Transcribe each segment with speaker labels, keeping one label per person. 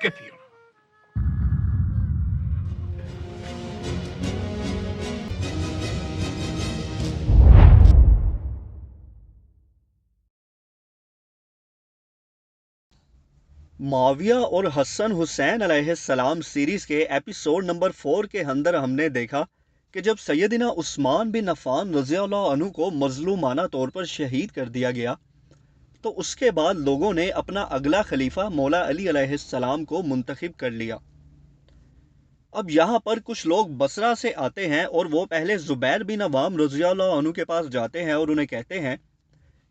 Speaker 1: كثيرا.
Speaker 2: معاویہ اور حسن حسین علیہ السلام سیریز کے ایپیسوڈ نمبر 4 کے اندر ہم نے دیکھا کہ جب سیدنا عثمان بن عفان رضی اللہ عنہ کو مظلومانہ طور پر شہید کر دیا گیا تو اس کے بعد لوگوں نے اپنا اگلا خلیفہ مولا علی علیہ السلام کو منتخب کر لیا۔ اب یہاں پر کچھ لوگ بصرہ سے آتے ہیں اور وہ پہلے زبیر بن عوام رضی اللہ عنہ کے پاس جاتے ہیں اور انہیں کہتے ہیں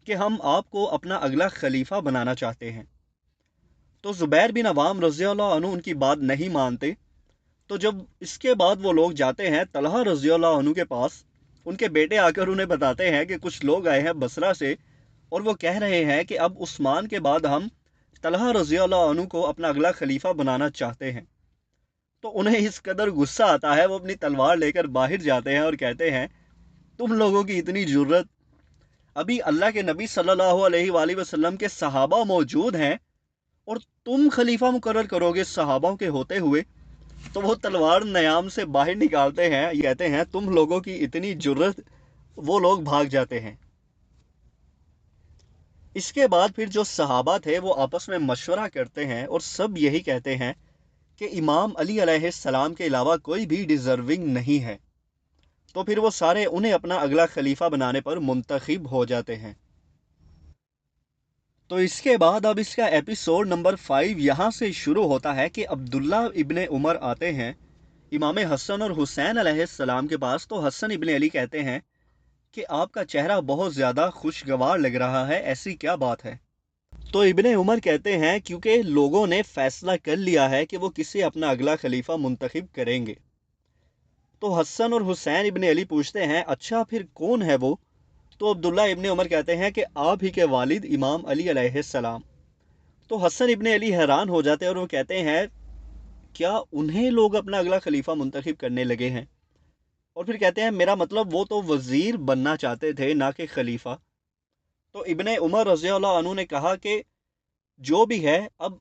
Speaker 2: کہ ہم آپ کو اپنا اگلا خلیفہ بنانا چاہتے ہیں۔ تو زبیر بن عوام رضی اللہ عنہ ان کی بات نہیں مانتے۔ تو جب اس کے بعد وہ لوگ جاتے ہیں طلحہ رضی اللہ عنہ کے پاس، ان کے بیٹے آ کر انہیں بتاتے ہیں کہ کچھ لوگ آئے ہیں بصرہ سے اور وہ کہہ رہے ہیں کہ اب عثمان کے بعد ہم طلحہ رضی اللہ عنہ کو اپنا اگلا خلیفہ بنانا چاہتے ہیں۔ تو انہیں اس قدر غصہ آتا ہے، وہ اپنی تلوار لے کر باہر جاتے ہیں اور کہتے ہیں تم لوگوں کی اتنی جرت، ابھی اللہ کے نبی صلی اللہ علیہ وآلہ وسلم کے صحابہ موجود ہیں اور تم خلیفہ مقرر کرو گے صحابہ کے ہوتے ہوئے؟ تو وہ تلوار نیام سے باہر نکالتے ہیں، کہتے ہیں تم لوگوں کی اتنی جرت، وہ لوگ بھاگ جاتے ہیں۔ اس کے بعد پھر جو صحابہ تھے وہ آپس میں مشورہ کرتے ہیں اور سب یہی کہتے ہیں کہ امام علی علیہ السلام کے علاوہ کوئی بھی ڈیزرونگ نہیں ہے۔ تو پھر وہ سارے انہیں اپنا اگلا خلیفہ بنانے پر منتخب ہو جاتے ہیں۔ تو اس کے بعد اب اس کا ایپیسوڈ نمبر 5 یہاں سے شروع ہوتا ہے کہ عبداللہ ابن عمر آتے ہیں امام حسن اور حسین علیہ السلام کے پاس۔ تو حسن ابن علی کہتے ہیں کہ آپ کا چہرہ بہت زیادہ خوشگوار لگ رہا ہے، ایسی کیا بات ہے؟ تو ابن عمر کہتے ہیں کیونکہ لوگوں نے فیصلہ کر لیا ہے کہ وہ کسے اپنا اگلا خلیفہ منتخب کریں گے۔ تو حسن اور حسین ابن علی پوچھتے ہیں اچھا پھر کون ہے وہ؟ تو عبداللہ ابن عمر کہتے ہیں کہ آپ ہی کے والد امام علی علیہ السلام۔ تو حسن ابن علی حیران ہو جاتے ہیں اور وہ کہتے ہیں کیا انہیں لوگ اپنا اگلا خلیفہ منتخب کرنے لگے ہیں؟ اور پھر کہتے ہیں میرا مطلب وہ تو وزیر بننا چاہتے تھے نہ کہ خلیفہ۔ تو ابن عمر رضی اللہ عنہ نے کہا کہ جو بھی ہے اب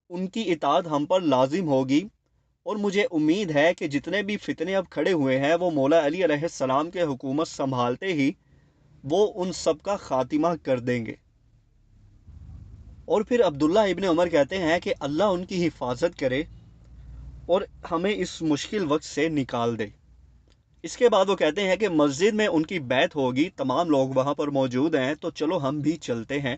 Speaker 2: ان کی اطاعت ہم پر لازم ہوگی، اور مجھے امید ہے کہ جتنے بھی فتنے اب کھڑے ہوئے ہیں وہ مولا علی علیہ السلام کے حکومت سنبھالتے ہی وہ ان سب کا خاتمہ کر دیں گے۔ اور پھر عبداللہ ابن عمر کہتے ہیں کہ اللہ ان کی حفاظت کرے اور ہمیں اس مشکل وقت سے نکال دے۔ اس کے بعد وہ کہتے ہیں کہ مسجد میں ان کی بیعت ہوگی، تمام لوگ وہاں پر موجود ہیں، تو چلو ہم بھی چلتے ہیں۔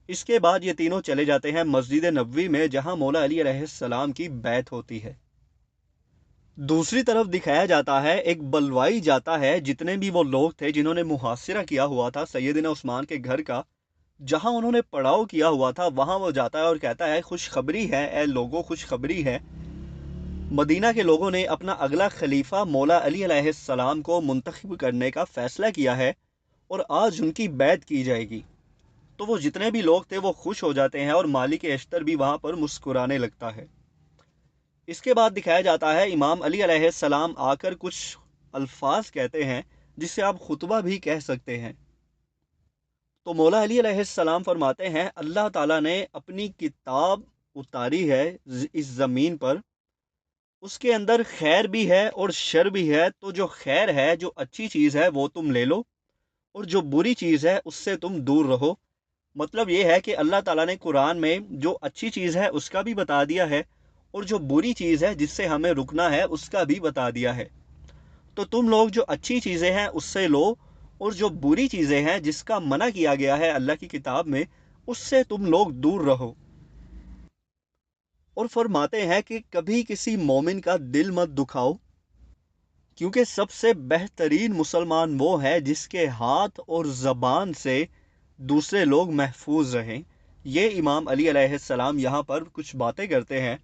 Speaker 2: اس کے بعد یہ تینوں چلے جاتے ہیں مسجد نبوی میں جہاں مولا علی علیہ السلام کی بیعت ہوتی ہے۔ دوسری طرف دکھایا جاتا ہے ایک بلوائی جاتا ہے جتنے بھی وہ لوگ تھے جنہوں نے محاصرہ کیا ہوا تھا سیدنا عثمان کے گھر کا، جہاں انہوں نے پڑاؤ کیا ہوا تھا، وہاں وہ جاتا ہے اور کہتا ہے خوشخبری ہے اے لوگوں، خوشخبری ہے، مدینہ کے لوگوں نے اپنا اگلا خلیفہ مولا علی علیہ السلام کو منتخب کرنے کا فیصلہ کیا ہے اور آج ان کی بیعت کی جائے گی۔ تو وہ جتنے بھی لوگ تھے وہ خوش ہو جاتے ہیں اور مالک اشتر بھی وہاں پر مسکرانے لگتا ہے۔ اس کے بعد دکھایا جاتا ہے امام علی علیہ السلام آ کر کچھ الفاظ کہتے ہیں جسے آپ خطبہ بھی کہہ سکتے ہیں۔ تو مولا علی علیہ السلام فرماتے ہیں اللہ تعالیٰ نے اپنی کتاب اتاری ہے اس زمین پر، اس کے اندر خیر بھی ہے اور شر بھی ہے، تو جو خیر ہے، جو اچھی چیز ہے وہ تم لے لو اور جو بری چیز ہے اس سے تم دور رہو۔ مطلب یہ ہے کہ اللہ تعالیٰ نے قرآن میں جو اچھی چیز ہے اس کا بھی بتا دیا ہے اور جو بری چیز ہے جس سے ہمیں رکنا ہے اس کا بھی بتا دیا ہے۔ تو تم لوگ جو اچھی چیزیں ہیں اس سے لو اور جو بری چیزیں ہیں جس کا منع کیا گیا ہے اللہ کی کتاب میں اس سے تم لوگ دور رہو۔ اور فرماتے ہیں کہ کبھی کسی مومن کا دل مت دکھاؤ، کیونکہ سب سے بہترین مسلمان وہ ہے جس کے ہاتھ اور زبان سے دوسرے لوگ محفوظ رہیں۔ یہ امام علی علیہ السلام یہاں پر کچھ باتیں کرتے ہیں۔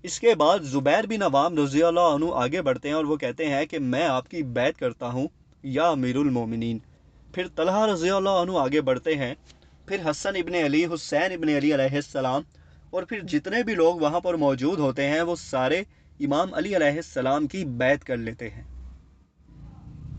Speaker 2: اس کے بعد زبیر بن عوام رضی اللہ عنہ آگے بڑھتے ہیں اور وہ کہتے ہیں کہ میں آپ کی بیعت کرتا ہوں یا امیر المومنین۔ پھر طلحہ رضی اللہ عنہ آگے بڑھتے ہیں، پھر حسن ابن علی، حسین ابن علی علیہ السلام، اور پھر جتنے بھی لوگ وہاں پر موجود ہوتے ہیں وہ سارے امام علی علیہ السلام کی بیعت کر لیتے ہیں۔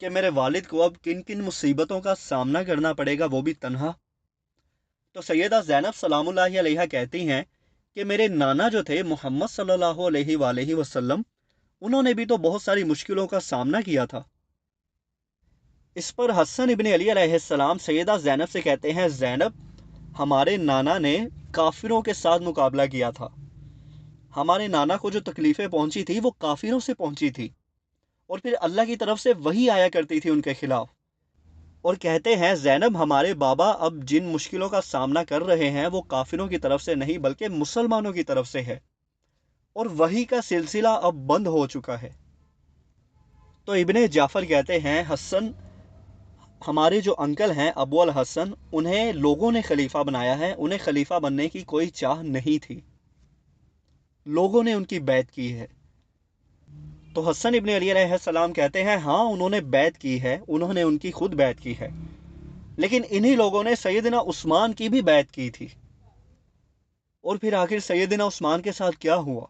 Speaker 2: کہ میرے والد کو اب کن کن مصیبتوں کا سامنا کرنا پڑے گا، وہ بھی تنہا۔ تو سیدہ زینب سلام اللہ علیہا کہتی ہیں کہ میرے نانا جو تھے محمد صلی اللہ علیہ وآلہ وسلم، انہوں نے بھی تو بہت ساری مشکلوں کا سامنا کیا تھا۔ اس پر حسن ابن علی علیہ السلام سیدہ زینب سے کہتے ہیں، زینب، ہمارے نانا نے کافروں کے ساتھ مقابلہ کیا تھا، ہمارے نانا کو جو تکلیفیں پہنچی تھی وہ کافروں سے پہنچی تھی، اور پھر اللہ کی طرف سے وحی آیا کرتی تھی ان کے خلاف۔ اور کہتے ہیں زینب، ہمارے بابا اب جن مشکلوں کا سامنا کر رہے ہیں وہ کافروں کی طرف سے نہیں بلکہ مسلمانوں کی طرف سے ہے، اور وحی کا سلسلہ اب بند ہو چکا ہے۔ تو ابن جعفر کہتے ہیں، حسن، ہمارے جو انکل ہیں ابو الحسن، انہیں لوگوں نے خلیفہ بنایا ہے، انہیں خلیفہ بننے کی کوئی چاہ نہیں تھی، لوگوں نے ان کی بیعت کی ہے۔ تو حسن ابن علی علیہ السلام کہتے ہیں، ہاں انہوں نے بیعت کی ہے، انہوں نے ان کی خود بیعت کی ہے، لیکن انہی لوگوں نے سیدنا عثمان کی بھی بیعت کی تھی۔ اور پھر آخر سیدنا عثمان کے ساتھ کیا ہوا؟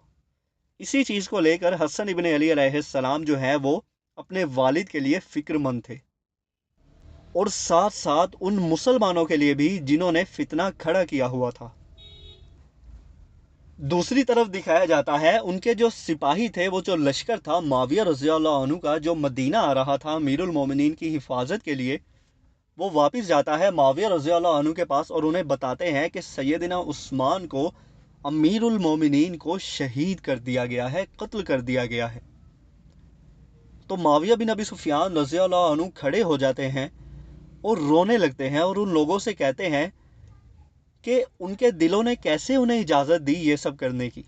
Speaker 2: اسی چیز کو لے کر حسن ابن علی علیہ السلام جو ہے وہ اپنے والد کے لیے فکر مند تھے، اور ساتھ ساتھ ان مسلمانوں کے لیے بھی جنہوں نے فتنہ کھڑا کیا ہوا تھا۔ دوسری طرف دکھایا جاتا ہے ان کے جو سپاہی تھے، وہ جو لشکر تھا معاویہ رضی اللہ عنہ کا، جو مدینہ آ رہا تھا امیر المومنین کی حفاظت کے لیے، وہ واپس جاتا ہے معاویہ رضی اللہ عنہ کے پاس اور انہیں بتاتے ہیں کہ سیدنا عثمان کو، امیر المومنین کو شہید کر دیا گیا ہے، قتل کر دیا گیا ہے۔ تو معاویہ بن ابی سفیان رضی اللہ عنہ کھڑے ہو جاتے ہیں اور رونے لگتے ہیں، اور ان لوگوں سے کہتے ہیں کہ ان کے دلوں نے کیسے انہیں اجازت دی یہ سب کرنے کی،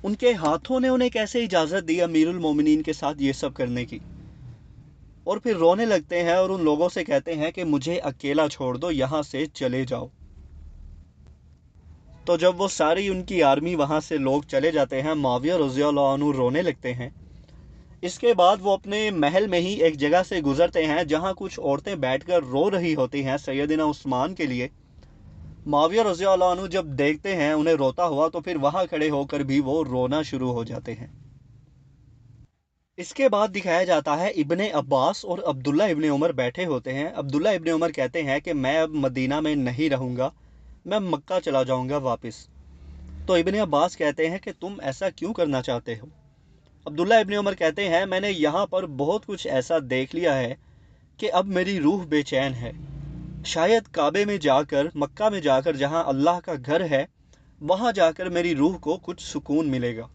Speaker 2: ان کے ہاتھوں نے انہیں کیسے اجازت دی امیر المومنین کے ساتھ یہ سب کرنے کی۔ اور پھر رونے لگتے ہیں اور ان لوگوں سے کہتے ہیں کہ مجھے اکیلا چھوڑ دو، یہاں سے چلے جاؤ۔ تو جب وہ ساری ان کی آرمی وہاں سے لوگ چلے جاتے ہیں، معاویہ رضی اللہ عنہ رونے لگتے ہیں۔ اس کے بعد وہ اپنے محل میں ہی ایک جگہ سے گزرتے ہیں جہاں کچھ عورتیں بیٹھ کر رو رہی ہوتی ہیں سیدنا عثمان کے لیے۔ معاویہ رضی اللہ عنہ جب دیکھتے ہیں انہیں روتا ہوا تو پھر وہاں کھڑے ہو کر بھی وہ رونا شروع ہو جاتے ہیں۔ اس کے بعد دکھایا جاتا ہے ابن عباس اور عبداللہ ابن عمر بیٹھے ہوتے ہیں۔ عبداللہ ابن عمر کہتے ہیں کہ میں اب مدینہ میں نہیں رہوں گا، میں مکہ چلا جاؤں گا واپس۔ تو ابن عباس کہتے ہیں کہ تم ایسا کیوں کرنا چاہتے ہو؟ عبداللہ ابن عمر کہتے ہیں، میں نے یہاں پر بہت کچھ ایسا دیکھ لیا ہے کہ اب میری روح بے چین ہے، شاید کعبے میں جا کر، مکہ میں جا کر جہاں اللہ کا گھر ہے، وہاں جا کر میری روح کو کچھ سکون ملے گا۔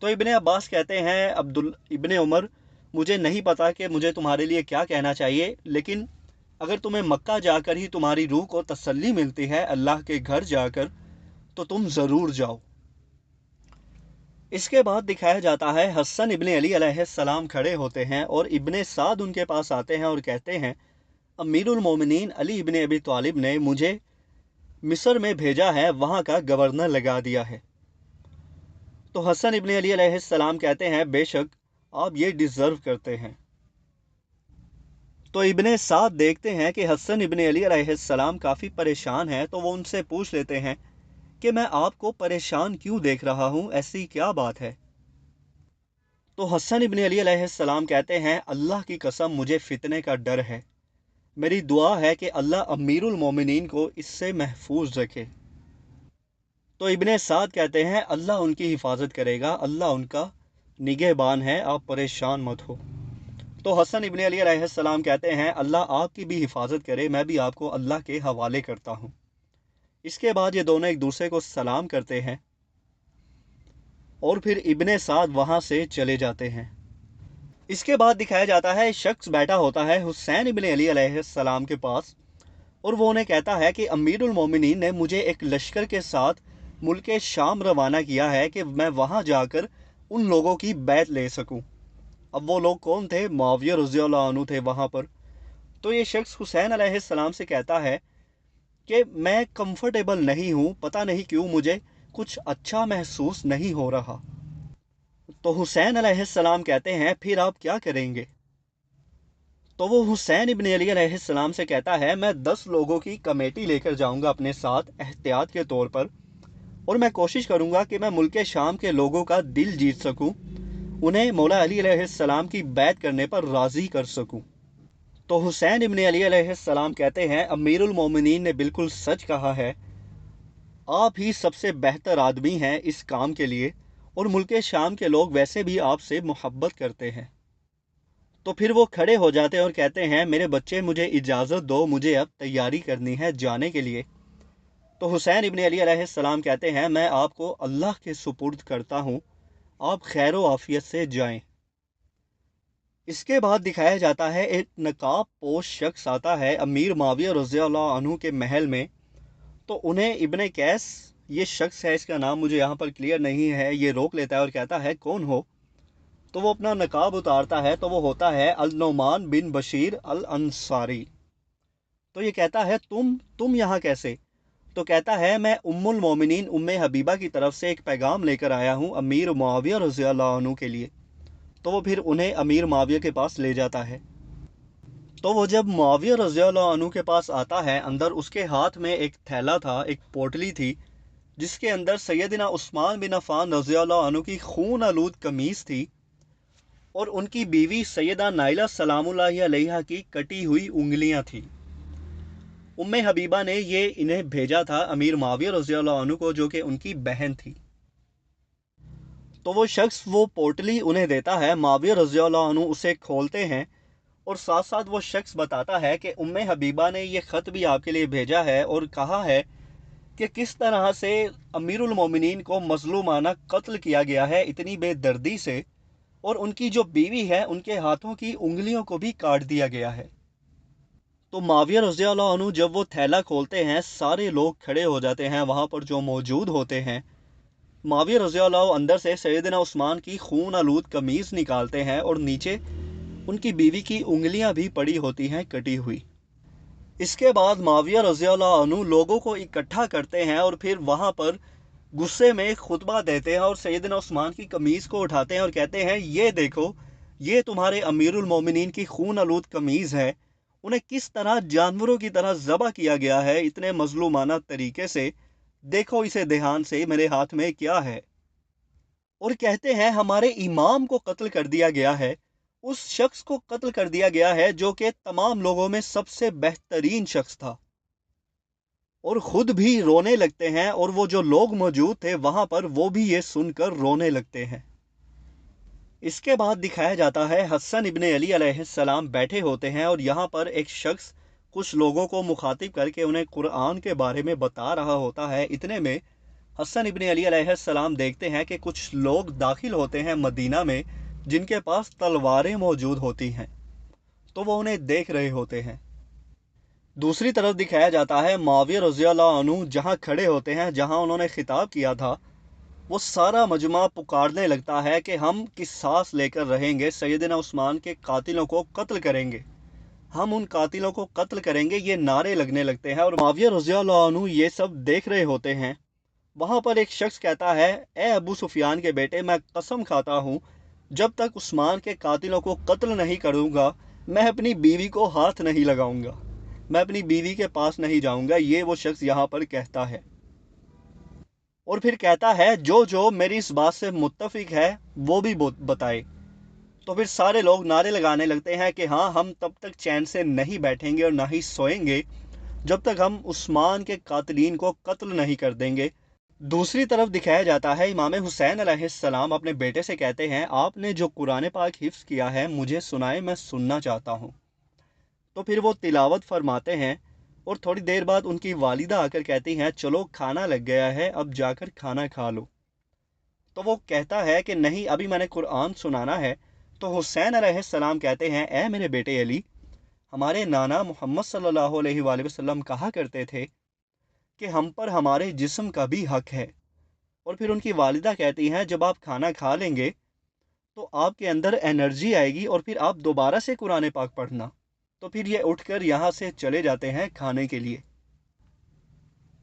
Speaker 2: تو ابن عباس کہتے ہیں، ابن عمر، مجھے نہیں پتا کہ مجھے تمہارے لیے کیا کہنا چاہیے، لیکن اگر تمہیں مکہ جا کر ہی تمہاری روح کو تسلی ملتی ہے اللہ کے گھر جا کر، تو تم ضرور جاؤ۔ اس کے بعد دکھایا جاتا ہے حسن ابن علی علیہ السلام کھڑے ہوتے ہیں اور ابن سعد ان کے پاس آتے ہیں اور کہتے ہیں، امیر المومنین علی ابن ابی طالب نے مجھے مصر میں بھیجا ہے، وہاں کا گورنر لگا دیا ہے۔ تو حسن ابن علی علیہ السلام کہتے ہیں، بے شک آپ یہ ڈیزرو کرتے ہیں۔ تو ابن سعد دیکھتے ہیں کہ حسن ابن علی علیہ السلام کافی پریشان ہیں، تو وہ ان سے پوچھ لیتے ہیں کہ میں آپ کو پریشان کیوں دیکھ رہا ہوں، ایسی کیا بات ہے؟ تو حسن ابن علی علیہ السلام کہتے ہیں، اللہ کی قسم مجھے فتنے کا ڈر ہے، میری دعا ہے کہ اللہ امیر المومنین کو اس سے محفوظ رکھے۔ تو ابن سعد کہتے ہیں، اللہ ان کی حفاظت کرے گا، اللہ ان کا نگہبان ہے، آپ پریشان مت ہو۔ تو حسن ابن علی علیہ السلام کہتے ہیں، اللہ آپ کی بھی حفاظت کرے، میں بھی آپ کو اللہ کے حوالے کرتا ہوں۔ اس کے بعد یہ دونوں ایک دوسرے کو سلام کرتے ہیں اور پھر ابن سعد وہاں سے چلے جاتے ہیں۔ اس کے بعد دکھایا جاتا ہے شخص بیٹھا ہوتا ہے حسین ابن علی علیہ السلام کے پاس، اور وہ انہیں کہتا ہے کہ امیر المومنین نے مجھے ایک لشکر کے ساتھ ملک شام روانہ کیا ہے کہ میں وہاں جا کر ان لوگوں کی بیعت لے سکوں۔ اب وہ لوگ کون تھے؟ معاویہ رضی اللہ عنہ تھے وہاں پر۔ تو یہ شخص حسین علیہ السلام سے کہتا ہے کہ میں کمفرٹیبل نہیں ہوں، پتہ نہیں کیوں مجھے کچھ اچھا محسوس نہیں ہو رہا۔ تو حسین علیہ السلام کہتے ہیں، پھر آپ کیا کریں گے؟ تو وہ حسین ابن علی علیہ السلام سے کہتا ہے، میں 10 لوگوں کی کمیٹی لے کر جاؤں گا اپنے ساتھ احتیاط کے طور پر، اور میں کوشش کروں گا کہ میں ملک شام کے لوگوں کا دل جیت سکوں، انہیں مولا علی علیہ السلام کی بیعت کرنے پر راضی کر سکوں۔ تو حسین ابن علی علیہ السلام کہتے ہیں امیر المومنین نے بالکل سچ کہا ہے، آپ ہی سب سے بہتر آدمی ہیں اس کام کے لیے، اور ملک شام کے لوگ ویسے بھی آپ سے محبت کرتے ہیں۔ تو پھر وہ کھڑے ہو جاتے ہیں اور کہتے ہیں میرے بچے مجھے اجازت دو، مجھے اب تیاری کرنی ہے جانے کے لیے۔ تو حسین ابن علی علیہ السلام کہتے ہیں میں آپ کو اللہ کے سپرد کرتا ہوں، آپ خیر و عافیت سے جائیں۔ اس کے بعد دکھایا جاتا ہے ایک نقاب پوش شخص آتا ہے امیر معاویہ رضی اللہ عنہ کے محل میں۔ تو انہیں ابن قیس، یہ شخص ہے، اس کا نام مجھے یہاں پر کلیئر نہیں ہے، یہ روک لیتا ہے اور کہتا ہے کون ہو؟ تو وہ اپنا نقاب اتارتا ہے تو وہ ہوتا ہے النعمان بن بشیر الانصاری۔ تو یہ کہتا ہے تم یہاں کیسے؟ تو کہتا ہے میں ام المومنین ام حبیبہ کی طرف سے ایک پیغام لے کر آیا ہوں امیر معاویہ رضی اللہ عنہ کے لیے۔ تو وہ پھر انہیں امیر معاویہ کے پاس لے جاتا ہے۔ تو وہ جب معاویہ رضی اللہ عنہ کے پاس آتا ہے، اندر اس کے ہاتھ میں ایک تھیلا تھا، ایک پوٹلی تھی، جس کے اندر سیدنا عثمان بن عفان رضی اللہ عنہ کی خون آلود قمیص تھی، اور ان کی بیوی سیدہ نائلہ سلام اللہ علیہا کی کٹی ہوئی انگلیاں تھیں۔ ام حبیبہ نے یہ انہیں بھیجا تھا امیر معاویہ رضی اللہ عنہ کو، جو کہ ان کی بہن تھی۔ تو وہ شخص وہ پوٹلی انہیں دیتا ہے، معاویہ رضی اللہ عنہ اسے کھولتے ہیں، اور ساتھ ساتھ وہ شخص بتاتا ہے کہ ام حبیبہ نے یہ خط بھی آپ کے لیے بھیجا ہے اور کہا ہے کہ کس طرح سے امیر المومنین کو مظلومانہ قتل کیا گیا ہے اتنی بے دردی سے، اور ان کی جو بیوی ہے ان کے ہاتھوں کی انگلیوں کو بھی کاٹ دیا گیا ہے۔ تو معاویہ رضی اللہ عنہ جب وہ تھیلا کھولتے ہیں، سارے لوگ کھڑے ہو جاتے ہیں وہاں پر جو موجود ہوتے ہیں۔ معاویہ رضی اللہ اندر سے سیدنا عثمان کی خون آلود قمیض نکالتے ہیں، اور نیچے ان کی بیوی کی انگلیاں بھی پڑی ہوتی ہیں کٹی ہوئی۔ اس کے بعد معاویہ رضی اللہ عنہ لوگوں کو اکٹھا کرتے ہیں اور پھر وہاں پر غصے میں خطبہ دیتے ہیں، اور سیدنا عثمان کی قمیض کو اٹھاتے ہیں اور کہتے ہیں یہ دیکھو، یہ تمہارے امیر المومنین کی خون آلود قمیض ہے، انہیں کس طرح جانوروں کی طرح ذبح کیا گیا ہے اتنے مظلومانہ طریقے سے، دیکھو اسے دھیان سے میرے ہاتھ میں کیا ہے۔ اور کہتے ہیں ہمارے امام کو قتل کر دیا گیا ہے، اس شخص کو قتل کر دیا گیا ہے جو کہ تمام لوگوں میں سب سے بہترین شخص تھا، اور خود بھی رونے لگتے ہیں، اور وہ جو لوگ موجود تھے وہاں پر وہ بھی یہ سن کر رونے لگتے ہیں۔ اس کے بعد دکھایا جاتا ہے حسن ابن علی علیہ السلام بیٹھے ہوتے ہیں، اور یہاں پر ایک شخص کچھ لوگوں کو مخاطب کر کے انہیں قرآن کے بارے میں بتا رہا ہوتا ہے۔ اتنے میں حسن ابن علی علیہ السلام دیکھتے ہیں کہ کچھ لوگ داخل ہوتے ہیں مدینہ میں جن کے پاس تلواریں موجود ہوتی ہیں، تو وہ انہیں دیکھ رہے ہوتے ہیں۔ دوسری طرف دکھایا جاتا ہے معاویہ رضی اللہ عنہ جہاں کھڑے ہوتے ہیں، جہاں انہوں نے خطاب کیا تھا، وہ سارا مجمع پکارنے لگتا ہے کہ ہم قصاص لے کر رہیں گے، سیدنا عثمان کے قاتلوں کو قتل کریں گے، ہم ان قاتلوں کو قتل کریں گے، یہ نعرے لگنے لگتے ہیں، اور معاویہ رضی اللہ عنہ یہ سب دیکھ رہے ہوتے ہیں۔ وہاں پر ایک شخص کہتا ہے اے ابو سفیان کے بیٹے، میں قسم کھاتا ہوں جب تک عثمان کے قاتلوں کو قتل نہیں کروں گا میں اپنی بیوی کو ہاتھ نہیں لگاؤں گا، میں اپنی بیوی کے پاس نہیں جاؤں گا، یہ وہ شخص یہاں پر کہتا ہے۔ اور پھر کہتا ہے جو میری اس بات سے متفق ہے وہ بھی بتائے۔ تو پھر سارے لوگ نعرے لگانے لگتے ہیں کہ ہاں ہم تب تک چین سے نہیں بیٹھیں گے اور نہ ہی سوئیں گے جب تک ہم عثمان کے قاتلین کو قتل نہیں کر دیں گے۔ دوسری طرف دکھایا جاتا ہے امام حسین علیہ السلام اپنے بیٹے سے کہتے ہیں آپ نے جو قرآن پاک حفظ کیا ہے مجھے سنائے، میں سننا چاہتا ہوں۔ تو پھر وہ تلاوت فرماتے ہیں، اور تھوڑی دیر بعد ان کی والدہ آ کر کہتی ہیں چلو کھانا لگ گیا ہے، اب جا کر کھانا کھا لو۔ تو وہ کہتا ہے کہ نہیں، ابھی میں نے قرآن سنانا ہے۔ تو حسین علیہ السلام کہتے ہیں اے میرے بیٹے علی، ہمارے نانا محمد صلی اللہ علیہ وآلہ وسلم کہا کرتے تھے کہ ہم پر ہمارے جسم کا بھی حق ہے۔ اور پھر ان کی والدہ کہتی ہیں جب آپ کھانا کھا لیں گے تو آپ کے اندر انرجی آئے گی اور پھر آپ دوبارہ سے قرآن پاک پڑھنا۔ تو پھر یہ اٹھ کر یہاں سے چلے جاتے ہیں کھانے کے لیے۔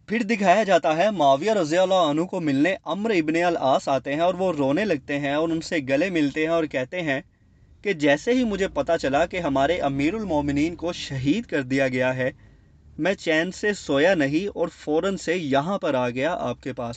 Speaker 2: پھر دکھایا جاتا ہے معاویہ رضی اللہ عنہ کو ملنے عمرو ابن العاص آتے ہیں، اور وہ رونے لگتے ہیں اور ان سے گلے ملتے ہیں اور کہتے ہیں کہ جیسے ہی مجھے پتہ چلا کہ ہمارے امیر المومنین کو شہید کر دیا گیا ہے، میں چین سے سویا نہیں اور فوراً سے یہاں پر آ گیا آپ کے پاس۔